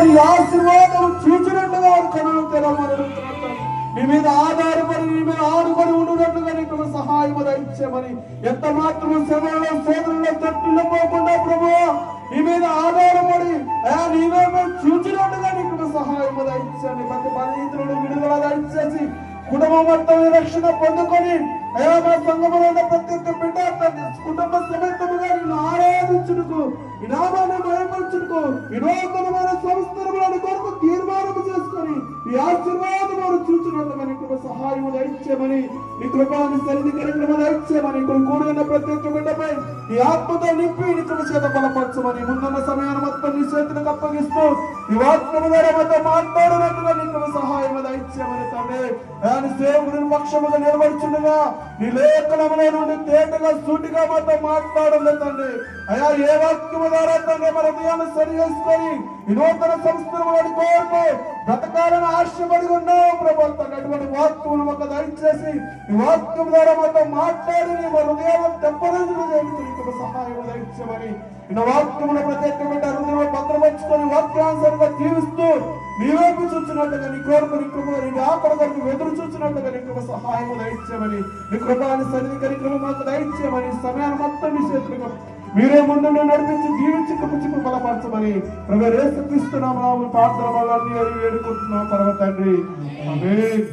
నీ ఆశీర్వాదం చూచినట్టుగా వారి కనులు తెరవమని నీ మీద ఆధారపడి నీ మీద ఆడుకొని ఉండునట్టుగా నీకు సహాయం దయచేయమని ఎంత మాత్రం సేవల్లో సోదరుల్లో తట్టులో పోకుండా ప్రభు నీ మీద ఆధారపడి నీవే చూచినట్టుగా నీకు సహాయం దయచేయండి. ప్రతి బాధితులను విడుదల దయచేసి కుటుంబం మొత్తం రక్షణ పొందుకొని మా సంఘములో ప్రతి ఒక్క బిడ్డ కుటుంబ సమేతముగా నిన్ను ఆరాధించుటకు ఈ నామాన్ని భయపరచుటకు ఈ నూతనమైన సంస్థలను కొరకు తీర్మానం చేసుకొని ఈ ఆశీర్వాదం చూచినట్టుగా నీ కృప సహాయం దయచేయమని నీ కృపాన్ని సరిది కార్యక్రమం దయచేయమని కూడిన ప్రతి ఒక్క బిడ్డపై ఈ ఆత్మతో నింపి నీ కృప చేత బలపరచమని ముందున్న సమయాన్ని మొత్తం నీ చేతులకు అప్పగిస్తూ ఈ వాక్యము ద్వారా మాతో మాట్లాడినట్టుగా నీ కృప సహాయం దయచేయమని తండ్రి ఆయన సేవకుడిని పక్షముగా నిలబడుచుండగా నీ లేఖనములో నుండి తేటగా సూటిగా మాతో మాట్లాడలేదు తండ్రి. అయా ఏ వాక్యము ద్వారా తండ్రి మన హృదయాన్ని సరి చేసుకొని ఈ నూతన సంస్థలను కోరుతూ బ్రతకాలని ఆశపడి ఉన్నావు ప్రభు. అటువంటి వాక్యమును మాకు దయచేసి ఈ వాక్యం ద్వారా మాతో మాట్లాడి నీ హృదయాలను తెప్పరించడం చేయడానికి సహాయం దయచేయమని ఈ వాక్యమును ప్రత్యేకమైన హృదయంలో భద్రపరుచుకొని వాక్యానుసారంగా జీవిస్తూ నీ వైపు చూచినట్టుగా నీ కోరుకు నీ కృప నీ ఆపద కొరకు ఎదురు చూచినట్టుగా నీ కృప సహాయం దయచేయమని నీ కృపాన్ని సన్నిధి కార్యక్రమం మాకు దయచేయమని సమయాన్ని మొత్తం మీ చేతులకు మీరే ముందు నడిపించి జీవించి కృప బలపరచమని ప్రభు యేసుక్రీస్తు నామములో ప్రార్థన వల్ల వేడుకుంటున్నాం పరమ తండ్రి. ఆమేన్.